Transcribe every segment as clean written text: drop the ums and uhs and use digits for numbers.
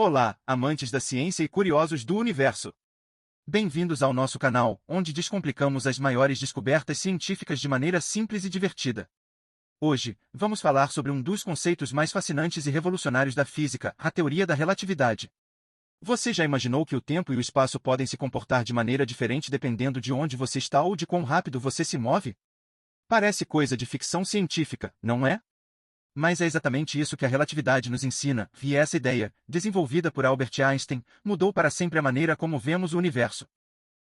Olá, amantes da ciência e curiosos do universo. Bem-vindos ao nosso canal, onde descomplicamos as maiores descobertas científicas de maneira simples e divertida. Hoje, vamos falar sobre um dos conceitos mais fascinantes e revolucionários da física, a teoria da relatividade. Você já imaginou que o tempo e o espaço podem se comportar de maneira diferente dependendo de onde você está ou de quão rápido você se move? Parece coisa de ficção científica, não é? Mas é exatamente isso que a relatividade nos ensina, e essa ideia, desenvolvida por Albert Einstein, mudou para sempre a maneira como vemos o universo.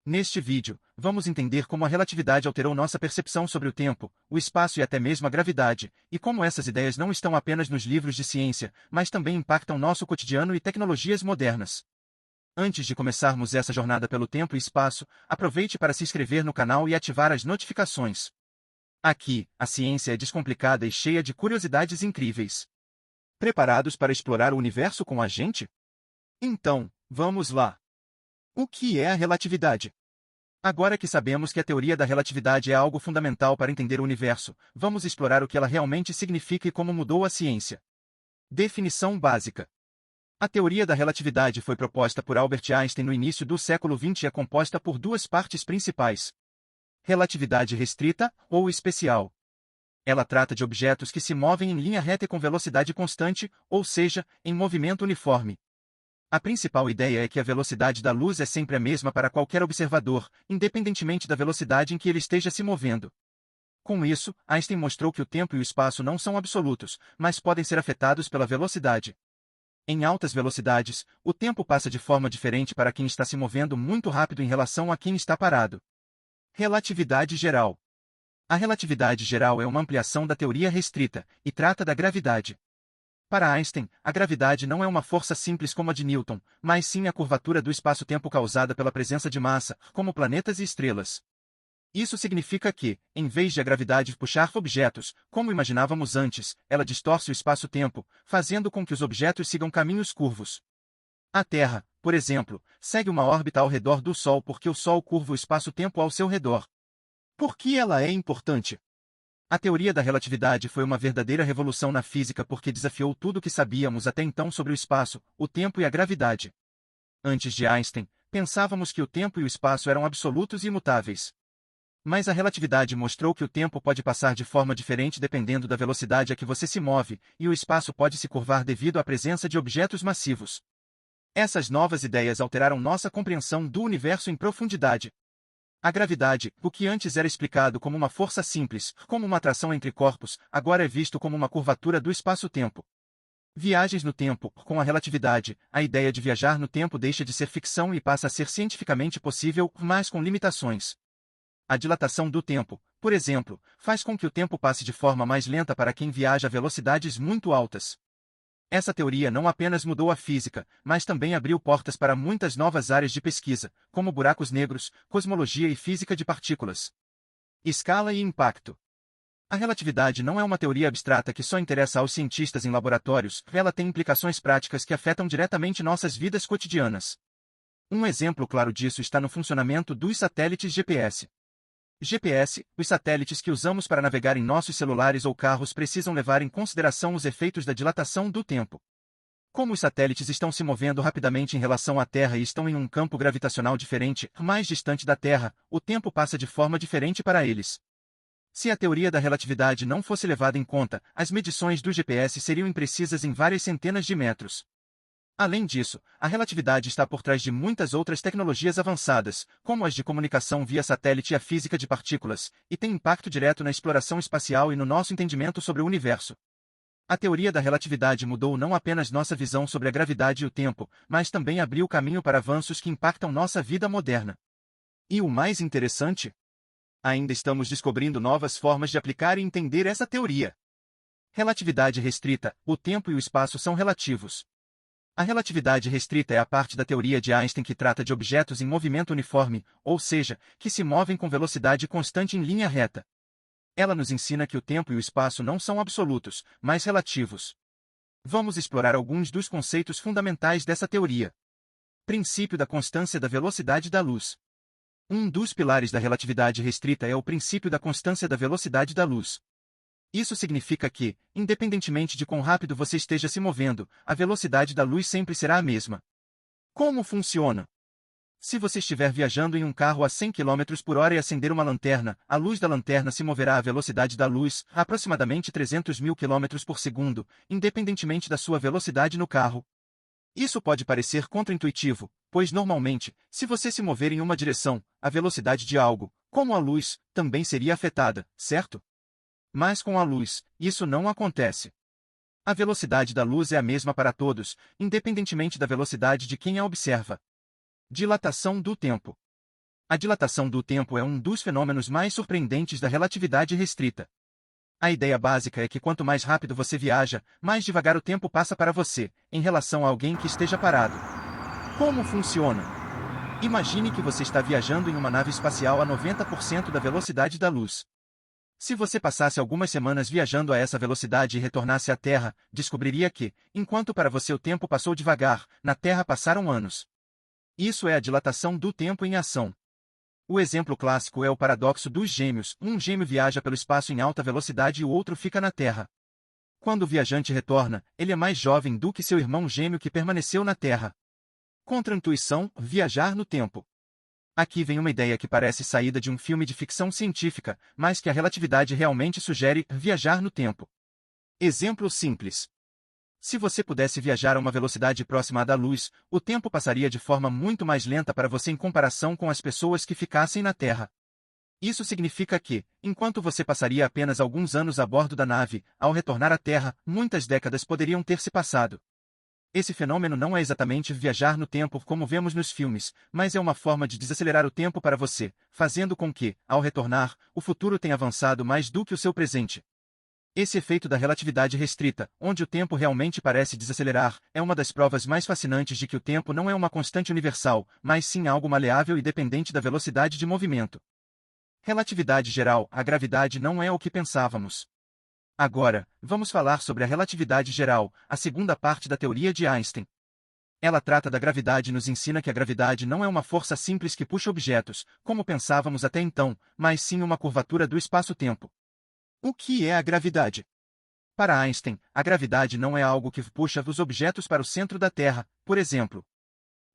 Neste vídeo, vamos entender como a relatividade alterou nossa percepção sobre o tempo, o espaço e até mesmo a gravidade, e como essas ideias não estão apenas nos livros de ciência, mas também impactam nosso cotidiano e tecnologias modernas. Antes de começarmos essa jornada pelo tempo e espaço, aproveite para se inscrever no canal e ativar as notificações. Aqui, a ciência é descomplicada e cheia de curiosidades incríveis. Preparados para explorar o universo com a gente? Então, vamos lá! O que é a relatividade? Agora que sabemos que a teoria da relatividade é algo fundamental para entender o universo, vamos explorar o que ela realmente significa e como mudou a ciência. Definição básica. A teoria da relatividade foi proposta por Albert Einstein no início do século XX e é composta por duas partes principais: relatividade restrita, ou especial. Ela trata de objetos que se movem em linha reta e com velocidade constante, ou seja, em movimento uniforme. A principal ideia é que a velocidade da luz é sempre a mesma para qualquer observador, independentemente da velocidade em que ele esteja se movendo. Com isso, Einstein mostrou que o tempo e o espaço não são absolutos, mas podem ser afetados pela velocidade. Em altas velocidades, o tempo passa de forma diferente para quem está se movendo muito rápido em relação a quem está parado. Relatividade geral. A relatividade geral é uma ampliação da teoria restrita, e trata da gravidade. Para Einstein, a gravidade não é uma força simples como a de Newton, mas sim a curvatura do espaço-tempo causada pela presença de massa, como planetas e estrelas. Isso significa que, em vez de a gravidade puxar objetos, como imaginávamos antes, ela distorce o espaço-tempo, fazendo com que os objetos sigam caminhos curvos. A Terra, por exemplo, segue uma órbita ao redor do Sol porque o Sol curva o espaço-tempo ao seu redor. Por que ela é importante? A teoria da relatividade foi uma verdadeira revolução na física porque desafiou tudo o que sabíamos até então sobre o espaço, o tempo e a gravidade. Antes de Einstein, pensávamos que o tempo e o espaço eram absolutos e imutáveis. Mas a relatividade mostrou que o tempo pode passar de forma diferente dependendo da velocidade a que você se move, e o espaço pode se curvar devido à presença de objetos massivos. Essas novas ideias alteraram nossa compreensão do universo em profundidade. A gravidade, o que antes era explicado como uma força simples, como uma atração entre corpos, agora é visto como uma curvatura do espaço-tempo. Viagens no tempo. Com a relatividade, a ideia de viajar no tempo deixa de ser ficção e passa a ser cientificamente possível, mas com limitações. A dilatação do tempo, por exemplo, faz com que o tempo passe de forma mais lenta para quem viaja a velocidades muito altas. Essa teoria não apenas mudou a física, mas também abriu portas para muitas novas áreas de pesquisa, como buracos negros, cosmologia e física de partículas. Escala e impacto. A relatividade não é uma teoria abstrata que só interessa aos cientistas em laboratórios, ela tem implicações práticas que afetam diretamente nossas vidas cotidianas. Um exemplo claro disso está no funcionamento dos satélites GPS. GPS, os satélites que usamos para navegar em nossos celulares ou carros precisam levar em consideração os efeitos da dilatação do tempo. Como os satélites estão se movendo rapidamente em relação à Terra e estão em um campo gravitacional diferente, mais distante da Terra, o tempo passa de forma diferente para eles. Se a teoria da relatividade não fosse levada em conta, as medições do GPS seriam imprecisas em várias centenas de metros. Além disso, a relatividade está por trás de muitas outras tecnologias avançadas, como as de comunicação via satélite e a física de partículas, e tem impacto direto na exploração espacial e no nosso entendimento sobre o universo. A teoria da relatividade mudou não apenas nossa visão sobre a gravidade e o tempo, mas também abriu caminho para avanços que impactam nossa vida moderna. E o mais interessante? Ainda estamos descobrindo novas formas de aplicar e entender essa teoria. Relatividade restrita. O tempo e o espaço são relativos. A relatividade restrita é a parte da teoria de Einstein que trata de objetos em movimento uniforme, ou seja, que se movem com velocidade constante em linha reta. Ela nos ensina que o tempo e o espaço não são absolutos, mas relativos. Vamos explorar alguns dos conceitos fundamentais dessa teoria. Princípio da constância da velocidade da luz. Um dos pilares da relatividade restrita é o princípio da constância da velocidade da luz. Isso significa que, independentemente de quão rápido você esteja se movendo, a velocidade da luz sempre será a mesma. Como funciona? Se você estiver viajando em um carro a 100 km por hora e acender uma lanterna, a luz da lanterna se moverá à velocidade da luz, a aproximadamente 300.000 km por segundo, independentemente da sua velocidade no carro. Isso pode parecer contraintuitivo, pois normalmente, se você se mover em uma direção, a velocidade de algo, como a luz, também seria afetada, certo? Mas com a luz, isso não acontece. A velocidade da luz é a mesma para todos, independentemente da velocidade de quem a observa. Dilatação do tempo. A dilatação do tempo é um dos fenômenos mais surpreendentes da relatividade restrita. A ideia básica é que quanto mais rápido você viaja, mais devagar o tempo passa para você, em relação a alguém que esteja parado. Como funciona? Imagine que você está viajando em uma nave espacial a 90% da velocidade da luz. Se você passasse algumas semanas viajando a essa velocidade e retornasse à Terra, descobriria que, enquanto para você o tempo passou devagar, na Terra passaram anos. Isso é a dilatação do tempo em ação. O exemplo clássico é o paradoxo dos gêmeos. Um gêmeo viaja pelo espaço em alta velocidade e o outro fica na Terra. Quando o viajante retorna, ele é mais jovem do que seu irmão gêmeo que permaneceu na Terra. Contra-intuição, viajar no tempo. Aqui vem uma ideia que parece saída de um filme de ficção científica, mas que a relatividade realmente sugere viajar no tempo. Exemplo simples. Se você pudesse viajar a uma velocidade próxima à da luz, o tempo passaria de forma muito mais lenta para você em comparação com as pessoas que ficassem na Terra. Isso significa que, enquanto você passaria apenas alguns anos a bordo da nave, ao retornar à Terra, muitas décadas poderiam ter se passado. Esse fenômeno não é exatamente viajar no tempo como vemos nos filmes, mas é uma forma de desacelerar o tempo para você, fazendo com que, ao retornar, o futuro tenha avançado mais do que o seu presente. Esse efeito da relatividade restrita, onde o tempo realmente parece desacelerar, é uma das provas mais fascinantes de que o tempo não é uma constante universal, mas sim algo maleável e dependente da velocidade de movimento. Relatividade geral, a gravidade não é o que pensávamos. Agora, vamos falar sobre a relatividade geral, a segunda parte da teoria de Einstein. Ela trata da gravidade e nos ensina que a gravidade não é uma força simples que puxa objetos, como pensávamos até então, mas sim uma curvatura do espaço-tempo. O que é a gravidade? Para Einstein, a gravidade não é algo que puxa os objetos para o centro da Terra, por exemplo.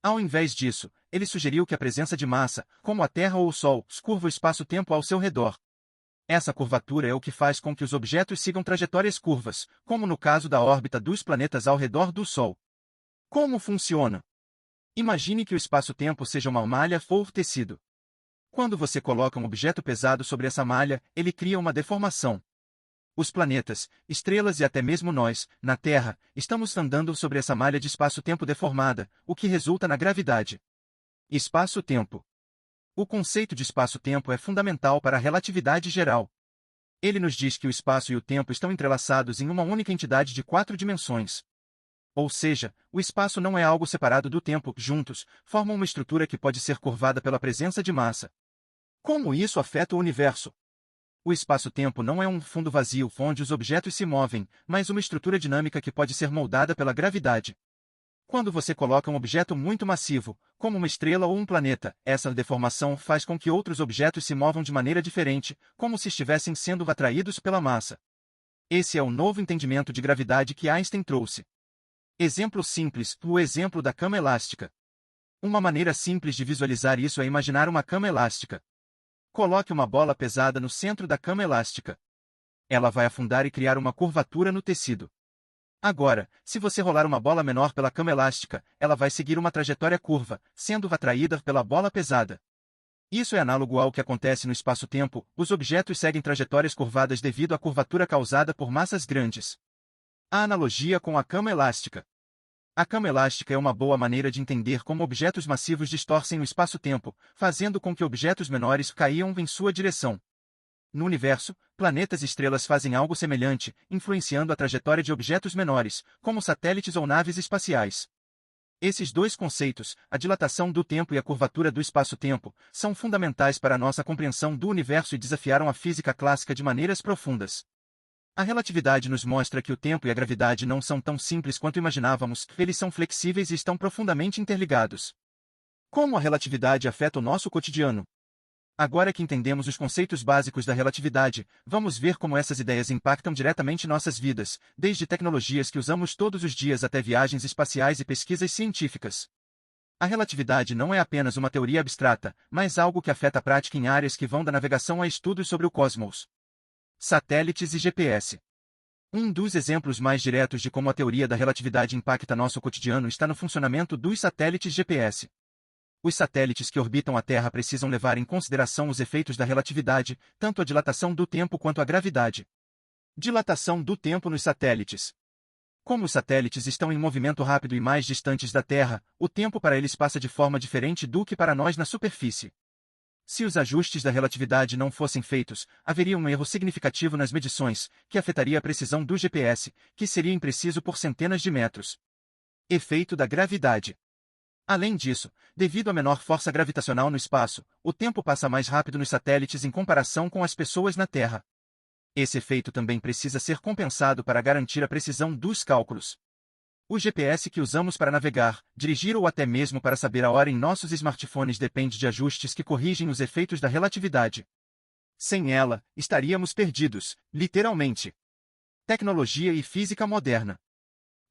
Ao invés disso, ele sugeriu que a presença de massa, como a Terra ou o Sol, curva o espaço-tempo ao seu redor. Essa curvatura é o que faz com que os objetos sigam trajetórias curvas, como no caso da órbita dos planetas ao redor do Sol. Como funciona? Imagine que o espaço-tempo seja uma malha ou tecido. Quando você coloca um objeto pesado sobre essa malha, ele cria uma deformação. Os planetas, estrelas e até mesmo nós, na Terra, estamos andando sobre essa malha de espaço-tempo deformada, o que resulta na gravidade. Espaço-tempo. O conceito de espaço-tempo é fundamental para a relatividade geral. Ele nos diz que o espaço e o tempo estão entrelaçados em uma única entidade de 4 dimensões. Ou seja, o espaço não é algo separado do tempo, juntos, formam uma estrutura que pode ser curvada pela presença de massa. Como isso afeta o universo? O espaço-tempo não é um fundo vazio onde os objetos se movem, mas uma estrutura dinâmica que pode ser moldada pela gravidade. Quando você coloca um objeto muito massivo, como uma estrela ou um planeta, essa deformação faz com que outros objetos se movam de maneira diferente, como se estivessem sendo atraídos pela massa. Esse é o novo entendimento de gravidade que Einstein trouxe. Exemplo simples, o exemplo da cama elástica. Uma maneira simples de visualizar isso é imaginar uma cama elástica. Coloque uma bola pesada no centro da cama elástica. Ela vai afundar e criar uma curvatura no tecido. Agora, se você rolar uma bola menor pela cama elástica, ela vai seguir uma trajetória curva, sendo atraída pela bola pesada. Isso é análogo ao que acontece no espaço-tempo, os objetos seguem trajetórias curvadas devido à curvatura causada por massas grandes. A analogia com a cama elástica. A cama elástica é uma boa maneira de entender como objetos massivos distorcem o espaço-tempo, fazendo com que objetos menores caiam em sua direção. No universo, planetas e estrelas fazem algo semelhante, influenciando a trajetória de objetos menores, como satélites ou naves espaciais. Esses dois conceitos, a dilatação do tempo e a curvatura do espaço-tempo, são fundamentais para a nossa compreensão do universo e desafiaram a física clássica de maneiras profundas. A relatividade nos mostra que o tempo e a gravidade não são tão simples quanto imaginávamos, eles são flexíveis e estão profundamente interligados. Como a relatividade afeta o nosso cotidiano? Agora que entendemos os conceitos básicos da relatividade, vamos ver como essas ideias impactam diretamente nossas vidas, desde tecnologias que usamos todos os dias até viagens espaciais e pesquisas científicas. A relatividade não é apenas uma teoria abstrata, mas algo que afeta a prática em áreas que vão da navegação a estudos sobre o cosmos. Satélites e GPS. Um dos exemplos mais diretos de como a teoria da relatividade impacta nosso cotidiano está no funcionamento dos satélites GPS. Os satélites que orbitam a Terra precisam levar em consideração os efeitos da relatividade, tanto a dilatação do tempo quanto a gravidade. Dilatação do tempo nos satélites. Como os satélites estão em movimento rápido e mais distantes da Terra, o tempo para eles passa de forma diferente do que para nós na superfície. Se os ajustes da relatividade não fossem feitos, haveria um erro significativo nas medições, que afetaria a precisão do GPS, que seria impreciso por centenas de metros. Efeito da gravidade. Além disso, devido à menor força gravitacional no espaço, o tempo passa mais rápido nos satélites em comparação com as pessoas na Terra. Esse efeito também precisa ser compensado para garantir a precisão dos cálculos. O GPS que usamos para navegar, dirigir ou até mesmo para saber a hora em nossos smartphones depende de ajustes que corrigem os efeitos da relatividade. Sem ela, estaríamos perdidos, literalmente. Tecnologia e física moderna.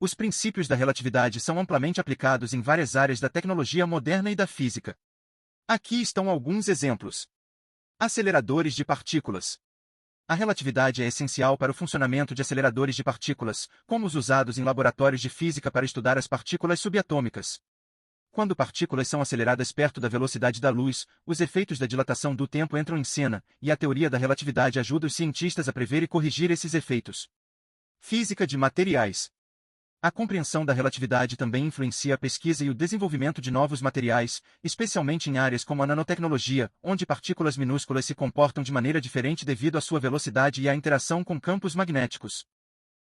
Os princípios da relatividade são amplamente aplicados em várias áreas da tecnologia moderna e da física. Aqui estão alguns exemplos. Aceleradores de partículas. A relatividade é essencial para o funcionamento de aceleradores de partículas, como os usados em laboratórios de física para estudar as partículas subatômicas. Quando partículas são aceleradas perto da velocidade da luz, os efeitos da dilatação do tempo entram em cena, e a teoria da relatividade ajuda os cientistas a prever e corrigir esses efeitos. Física de materiais. A compreensão da relatividade também influencia a pesquisa e o desenvolvimento de novos materiais, especialmente em áreas como a nanotecnologia, onde partículas minúsculas se comportam de maneira diferente devido à sua velocidade e à interação com campos magnéticos.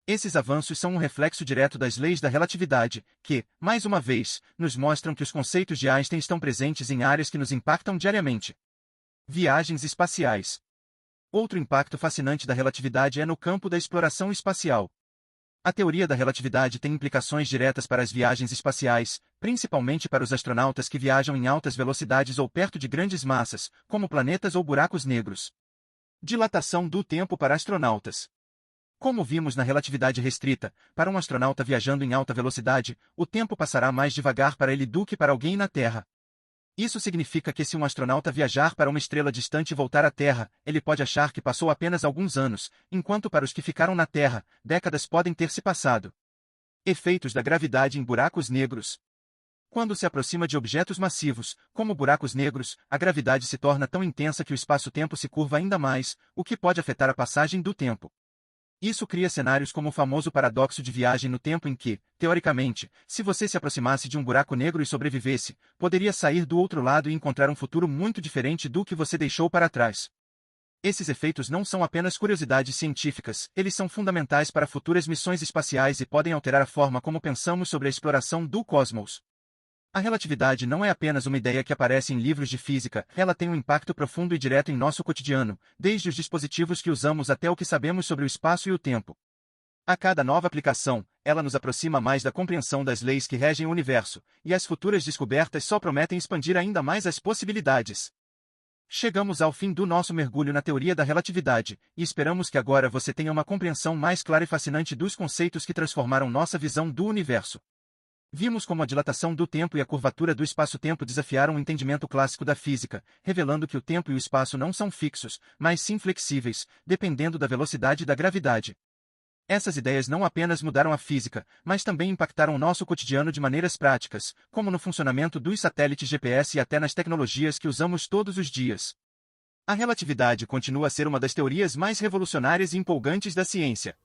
Esses avanços são um reflexo direto das leis da relatividade, que, mais uma vez, nos mostram que os conceitos de Einstein estão presentes em áreas que nos impactam diariamente. Viagens espaciais. Outro impacto fascinante da relatividade é no campo da exploração espacial. A teoria da relatividade tem implicações diretas para as viagens espaciais, principalmente para os astronautas que viajam em altas velocidades ou perto de grandes massas, como planetas ou buracos negros. Dilatação do tempo para astronautas. Como vimos na relatividade restrita, para um astronauta viajando em alta velocidade, o tempo passará mais devagar para ele do que para alguém na Terra. Isso significa que se um astronauta viajar para uma estrela distante e voltar à Terra, ele pode achar que passou apenas alguns anos, enquanto para os que ficaram na Terra, décadas podem ter se passado. Efeitos da gravidade em buracos negros. Quando se aproxima de objetos massivos, como buracos negros, a gravidade se torna tão intensa que o espaço-tempo se curva ainda mais, o que pode afetar a passagem do tempo. Isso cria cenários como o famoso paradoxo de viagem no tempo em que, teoricamente, se você se aproximasse de um buraco negro e sobrevivesse, poderia sair do outro lado e encontrar um futuro muito diferente do que você deixou para trás. Esses efeitos não são apenas curiosidades científicas, eles são fundamentais para futuras missões espaciais e podem alterar a forma como pensamos sobre a exploração do cosmos. A relatividade não é apenas uma ideia que aparece em livros de física, ela tem um impacto profundo e direto em nosso cotidiano, desde os dispositivos que usamos até o que sabemos sobre o espaço e o tempo. A cada nova aplicação, ela nos aproxima mais da compreensão das leis que regem o universo, e as futuras descobertas só prometem expandir ainda mais as possibilidades. Chegamos ao fim do nosso mergulho na teoria da relatividade, e esperamos que agora você tenha uma compreensão mais clara e fascinante dos conceitos que transformaram nossa visão do universo. Vimos como a dilatação do tempo e a curvatura do espaço-tempo desafiaram o entendimento clássico da física, revelando que o tempo e o espaço não são fixos, mas sim flexíveis, dependendo da velocidade da gravidade. Essas ideias não apenas mudaram a física, mas também impactaram o nosso cotidiano de maneiras práticas, como no funcionamento dos satélites GPS e até nas tecnologias que usamos todos os dias. A relatividade continua a ser uma das teorias mais revolucionárias e empolgantes da ciência.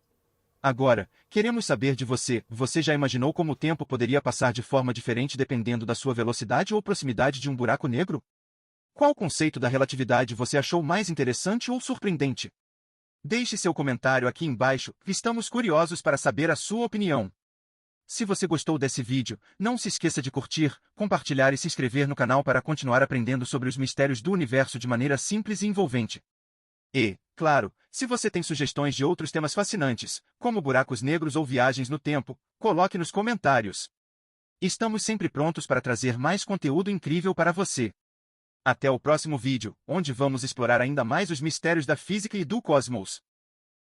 Agora, queremos saber de você, você já imaginou como o tempo poderia passar de forma diferente dependendo da sua velocidade ou proximidade de um buraco negro? Qual conceito da relatividade você achou mais interessante ou surpreendente? Deixe seu comentário aqui embaixo, estamos curiosos para saber a sua opinião. Se você gostou desse vídeo, não se esqueça de curtir, compartilhar e se inscrever no canal para continuar aprendendo sobre os mistérios do universo de maneira simples e envolvente. E, claro, se você tem sugestões de outros temas fascinantes, como buracos negros ou viagens no tempo, coloque nos comentários. Estamos sempre prontos para trazer mais conteúdo incrível para você. Até o próximo vídeo, onde vamos explorar ainda mais os mistérios da física e do cosmos.